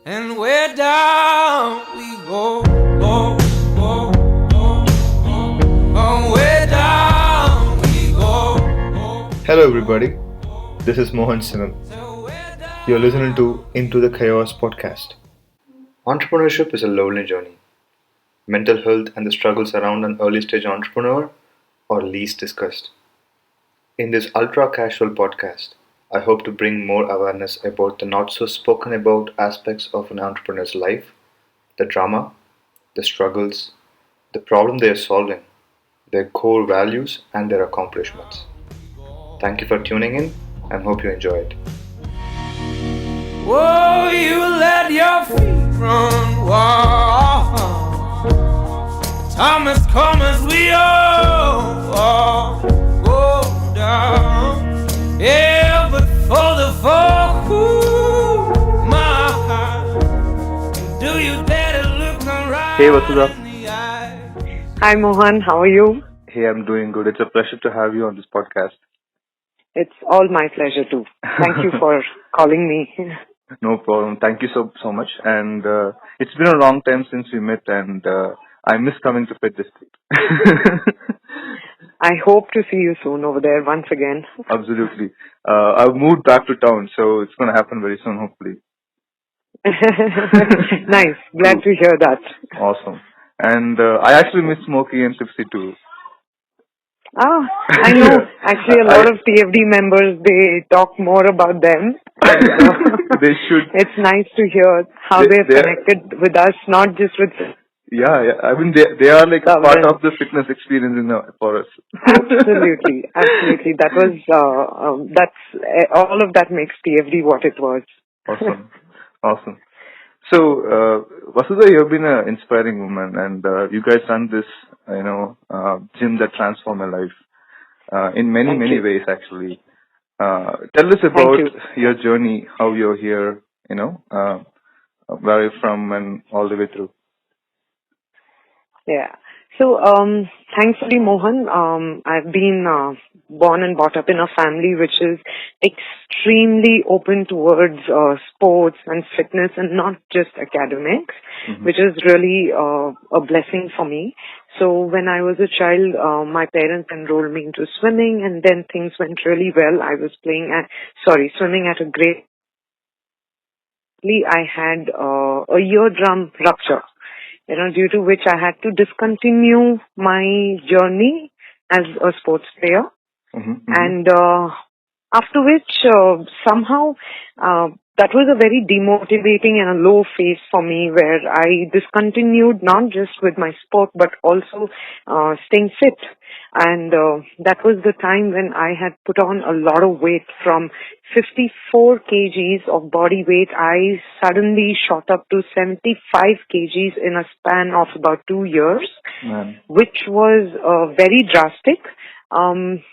and way down we go, go, go, go, go, way down we go, go. Hello, everybody. This is Mohan Simam. You're listening to Into the Chaos podcast. Entrepreneurship is a lonely journey. Mental health and the struggles around an early stage entrepreneur are least discussed. In this ultra casual podcast, I hope to bring more awareness about the not so spoken about aspects of an entrepreneur's life, the drama, the struggles, the problem they are solving, their core values, and their accomplishments. Thank you for tuning in and hope you enjoy it. Whoa, you let your feet run wild. Thomas, come as we all go down. Yeah, but for the fall, my heart, do you dare to look me right Hey, Vasudha. in the eye? Hi Mohan, how are you? Hey, I'm doing good. It's a pleasure to have you on this podcast. It's all my pleasure too. Thank you for calling me. No problem. Thank you so much. And it's been a long time since we met, and I miss coming to Fit District. I hope to see you soon over there once again. Absolutely. I've moved back to town, so it's going to happen very soon, hopefully. Nice. Glad to hear that. Awesome. And I actually miss Smokey and Tipsy too. I know. Actually, a lot of TFD members, they talk more about them. And, They should. It's nice to hear how they're connected with us, not just with... Yeah. I mean, they are like a part of the fitness experience for us. Absolutely. That was, all of that makes TFD what it was. Awesome. So, Vasudha, you've been an inspiring woman, and you guys run this, gym that transformed my life in many ways, actually. Tell us about your journey, how you're here, where you're from, and all the way through. Yeah. So, thankfully, Mohan, I've been born and brought up in a family which is extremely open towards sports and fitness and not just academics, which is really a blessing for me. So when I was a child, my parents enrolled me into swimming, and then things went really well. I was swimming at a grade. I had a eardrum rupture, due to which I had to discontinue my journey as a sports player. And after which, somehow, that was a very demotivating and a low phase for me, where I discontinued not just with my sport, but also staying fit. And that was the time when I had put on a lot of weight. From 54 kgs of body weight, I suddenly shot up to 75 kgs in a span of about 2 years, which was very drastic. And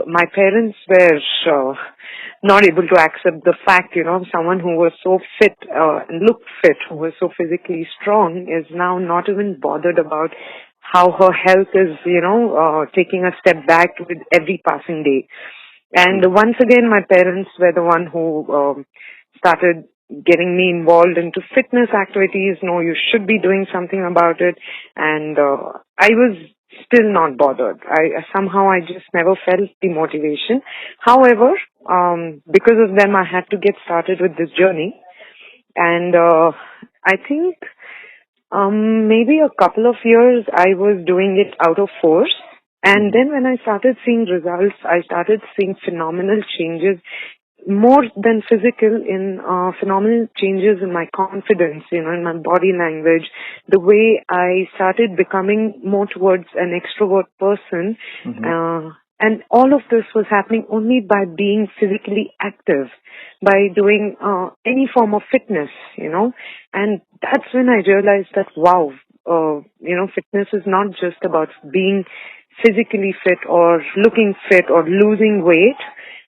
my parents were not able to accept the fact, someone who was so fit and looked fit, who was so physically strong, is now not even bothered about how her health is, taking a step back with every passing day. And once again, my parents were the one who started getting me involved into fitness activities. No, you should be doing something about it. And I was still not bothered. I just never felt the motivation. However, because of them, I had to get started with this journey. And I think maybe a couple of years I was doing it out of force. And then when I started seeing results, I started seeing phenomenal changes, more than physical, in phenomenal changes in my confidence, in my body language, the way I started becoming more towards an extrovert person. And all of this was happening only by being physically active, by doing any form of fitness, And that's when I realized that, wow, fitness is not just about being physically fit or looking fit or losing weight,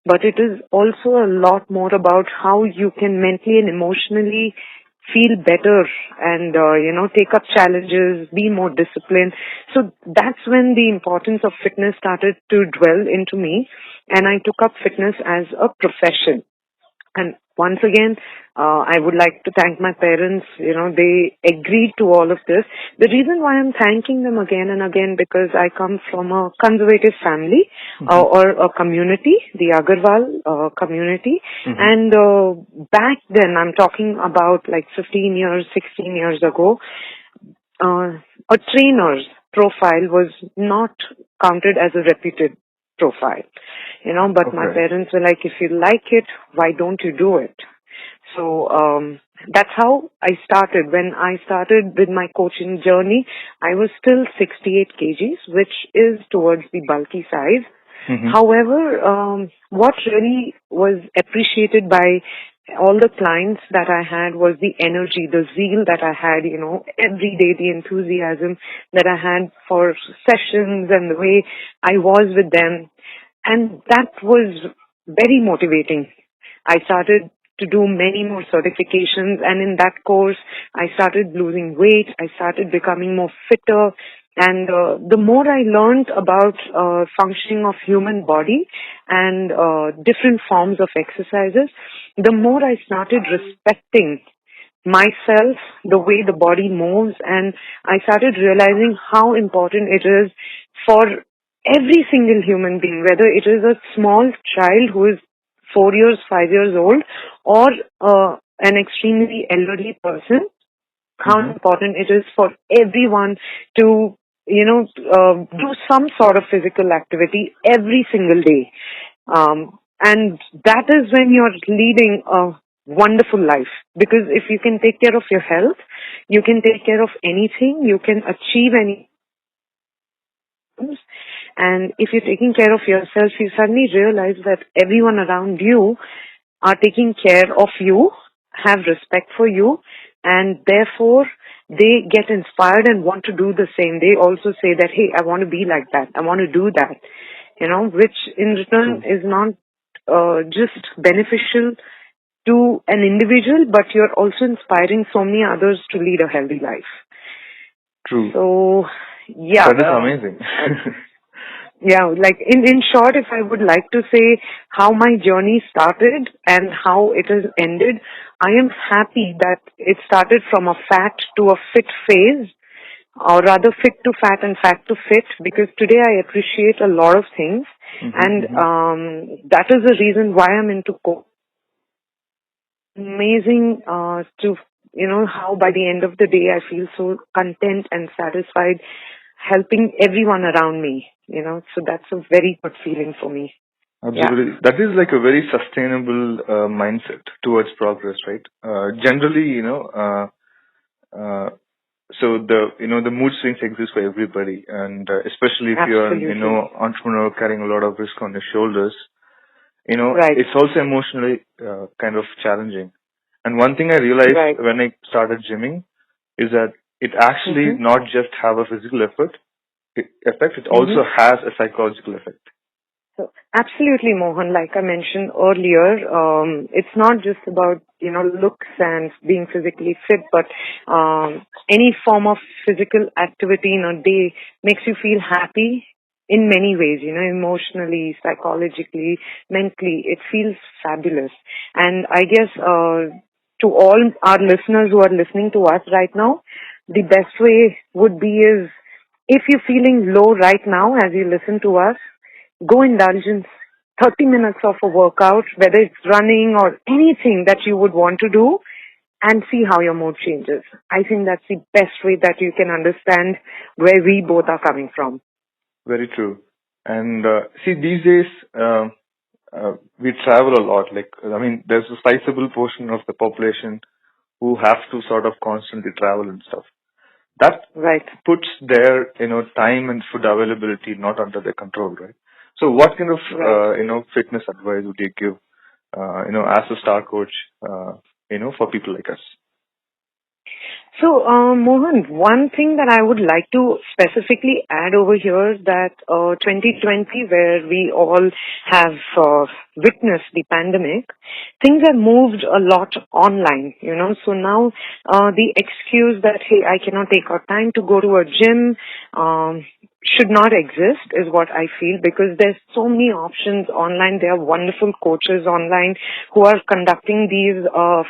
but it is also a lot more about how you can mentally and emotionally feel better and, take up challenges, be more disciplined. So that's when the importance of fitness started to dwell into me, and I took up fitness as a profession. And once again, I would like to thank my parents. They agreed to all of this. The reason why I'm thanking them again and again, because I come from a conservative family or a community, the Agarwal community. And back then, I'm talking about like 15 years, 16 years ago, a trainer's profile was not counted as a reputed profile, but my parents were like, if you like it, why don't you do it? So, that's how I started. When I started with my coaching journey, I was still 68 kgs, which is towards the bulky size. However, what really was appreciated by all the clients that I had was the energy, the zeal that I had, every day, the enthusiasm that I had for sessions and the way I was with them. And that was very motivating. I started to do many more certifications, and in that course, I started losing weight. I started becoming more fitter. And the more I learned about functioning of human body and different forms of exercises, the more I started respecting myself, the way the body moves, and I started realizing how important it is for every single human being, whether it is a small child who is 4 years, 5 years old, or an extremely elderly person, how important it is for everyone to, do some sort of physical activity every single day. And that is when you're leading a wonderful life. Because if you can take care of your health, you can take care of anything, you can achieve any. And if you're taking care of yourself, you suddenly realize that everyone around you are taking care of you, have respect for you, and therefore they get inspired and want to do the same. They also say that, hey, I want to be like that. I want to do that, which in return is not just beneficial to an individual, but you're also inspiring so many others to lead a healthy life. True. So, yeah. That is amazing. Yeah, like in short, if I would like to say how my journey started and how it has ended, I am happy that it started from a fat to a fit phase, or rather fit to fat and fat to fit, because today I appreciate a lot of things, and that is the reason why I'm into amazing to how by the end of the day I feel so content and satisfied helping everyone around me, so that's a very good feeling for me. Absolutely. Yeah. That is like a very sustainable mindset towards progress, right? Generally, so the mood swings exist for everybody, and especially if you're entrepreneur carrying a lot of risk on your shoulders, it's also emotionally kind of challenging. And one thing I realized when I started gymming is that it actually not just have a physical effect, it also has a psychological effect. So, absolutely, Mohan. Like I mentioned earlier, it's not just about, looks and being physically fit, but any form of physical activity in a day makes you feel happy in many ways, emotionally, psychologically, mentally. It feels fabulous. And I guess to all our listeners who are listening to us right now, the best way would be is, if you're feeling low right now as you listen to us, go indulge in 30 minutes of a workout, whether it's running or anything that you would want to do, and see how your mood changes. I think that's the best way that you can understand where we both are coming from. Very true. And see, these days, we travel a lot. There's a sizable portion of the population who have to sort of constantly travel and stuff. That puts their, time and food availability not under their control, right? So what kind of, fitness advice would you give, as a star coach, for people like us? So, Mohan, one thing that I would like to specifically add over here, that 2020, where we all have witnessed the pandemic, things have moved a lot online, So now the excuse that, hey, I cannot take out time to go to a gym, should not exist is what I feel, because there's so many options online. There are wonderful coaches online who are conducting these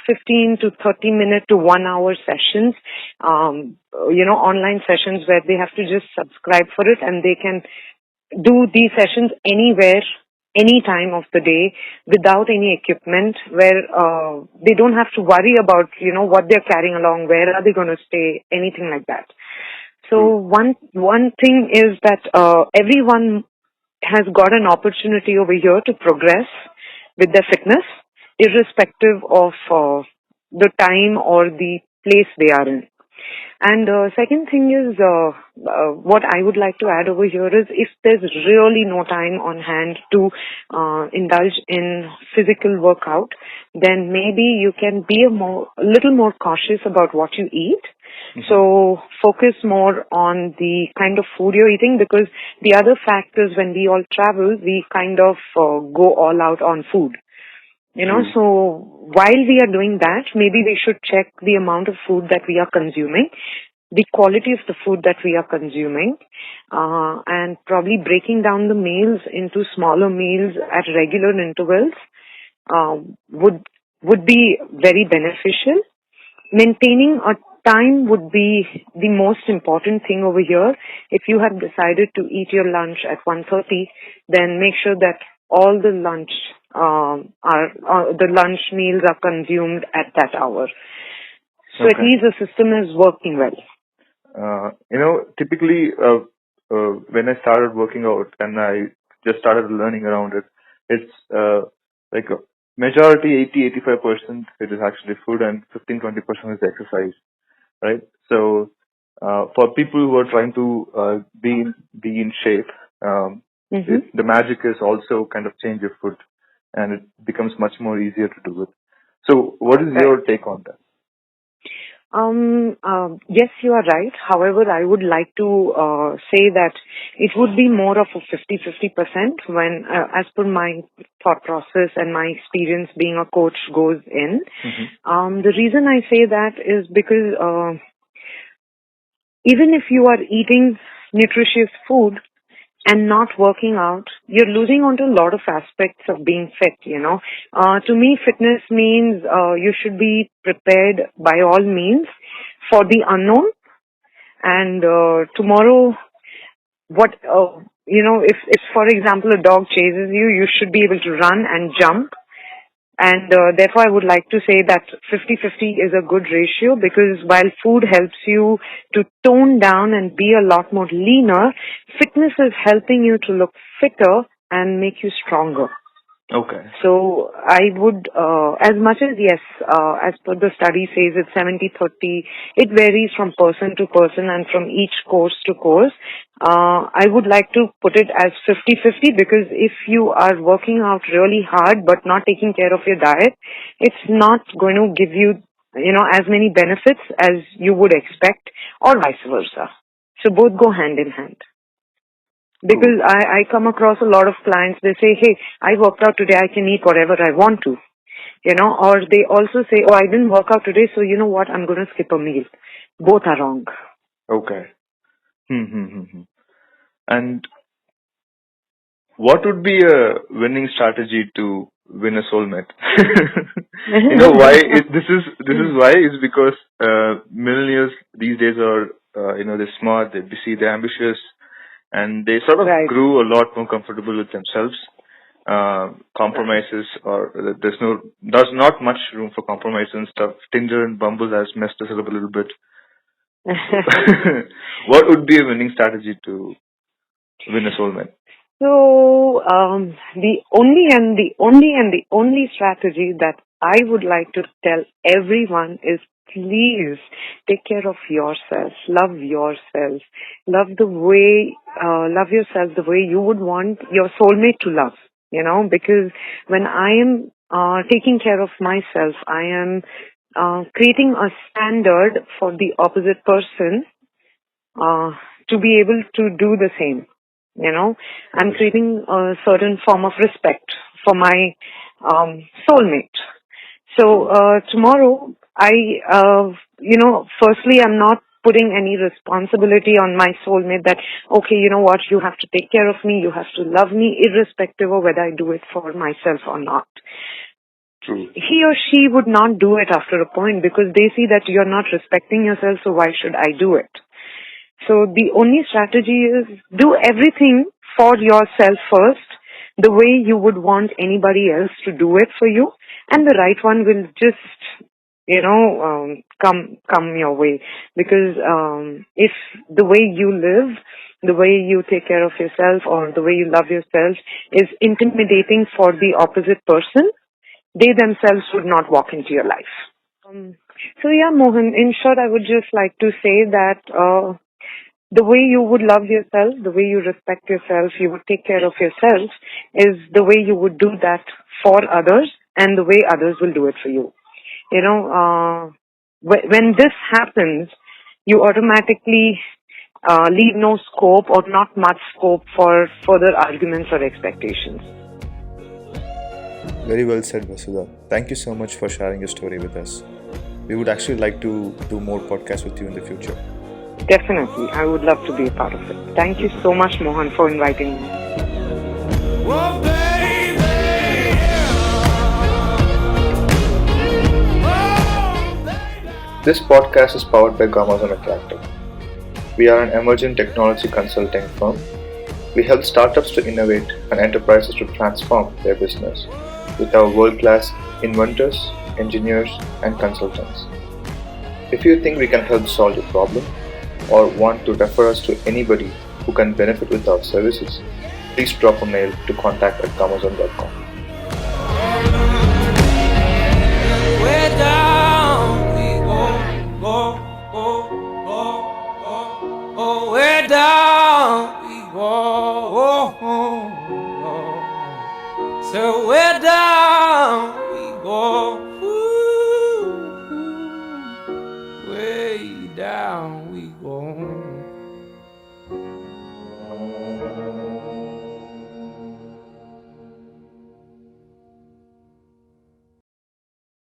15 to 30 minute to 1 hour sessions, online sessions where they have to just subscribe for it and they can do these sessions anywhere, any time of the day without any equipment, where they don't have to worry about, what they're carrying along, where are they going to stay, anything like that. So one thing is that everyone has got an opportunity over here to progress with their fitness, irrespective of the time or the place they are in. And second thing is, what I would like to add over here is, if there's really no time on hand to indulge in physical workout, then maybe you can be a little more cautious about what you eat. Mm-hmm. So focus more on the kind of food you're eating, because the other fact is, when we all travel, we kind of go all out on food. So while we are doing that, maybe we should check the amount of food that we are consuming, the quality of the food that we are consuming, and probably breaking down the meals into smaller meals at regular intervals would be very beneficial. Maintaining a time would be the most important thing over here. If you have decided to eat your lunch at 1:30, then make sure that all the lunch the lunch meals are consumed at that hour. So At least the system is working well. Typically, when I started working out and I just started learning around it, it's like a majority, 80-85%, it is actually food, and 15-20% is exercise, right? So for people who are trying to be in shape, the magic is also kind of change your food, and it becomes much more easier to do it. So what is your take on that? Yes, you are right. However, I would like to say that it would be more of a 50-50% when, as per my thought process and my experience being a coach goes in. The reason I say that is because even if you are eating nutritious food and not working out, you're losing onto a lot of aspects of being fit, To me, fitness means you should be prepared by all means for the unknown. And tomorrow, if for example a dog chases you, you should be able to run and jump. And therefore, I would like to say that 50-50 is a good ratio, because while food helps you to tone down and be a lot more leaner, fitness is helping you to look fitter and make you stronger. Okay. So I would, as much as yes, as per the study says it's 70-30, it varies from person to person and from each course to course. I would like to put it as 50-50, because if you are working out really hard but not taking care of your diet, it's not going to give you, as many benefits as you would expect, or vice versa. So both go hand in hand. Because I come across a lot of clients, they say, hey, I worked out today, I can eat whatever I want to, or they also say, oh, I didn't work out today, so you know what, I'm going to skip a meal. Both are wrong. Okay. And what would be a winning strategy to win a soulmate? Why? This is why is because millennials these days are they're smart, they're busy, they're ambitious, and they sort of grew a lot more comfortable with themselves. Compromises, or there's not much room for compromise and stuff. Tinder and Bumble has messed us up a little bit. What would be a winning strategy to win a soulmate? So the only strategy that I would like to tell everyone is, please take care of yourself, love yourself, love yourself the way you would want your soulmate to love, because when I am taking care of myself, I am creating a standard for the opposite person to be able to do the same. I'm creating a certain form of respect for my soulmate. So tomorrow, firstly, I'm not putting any responsibility on my soulmate that, okay, you know what, you have to take care of me, you have to love me, irrespective of whether I do it for myself or not. True. He or she would not do it after a point because they see that you're not respecting yourself, so why should I do it? So the only strategy is do everything for yourself first, the way you would want anybody else to do it for you, and the right one will just, come your way. Because if the way you live, the way you take care of yourself, or the way you love yourself is intimidating for the opposite person, they themselves would not walk into your life. So yeah, Mohan, in short, I would just like to say that the way you would love yourself, the way you respect yourself, you would take care of yourself, is the way you would do that for others and the way others will do it for you. When this happens, you automatically leave no scope or not much scope for further arguments or expectations. Very well said, Vasudha. Thank you so much for sharing your story with us. We would actually like to do more podcasts with you in the future. Definitely. I would love to be a part of it. Thank you so much, Mohan, for inviting me. Oh, baby, This podcast is powered by Amazon Attractive. We are an emerging technology consulting firm. We help startups to innovate and enterprises to transform their business with our world-class inventors, engineers, and consultants. If you think we can help solve your problem or want to refer us to anybody who can benefit with our services, please drop a mail to contact@amazon.com. way down we go, way down we go, so way down we go, way down we go.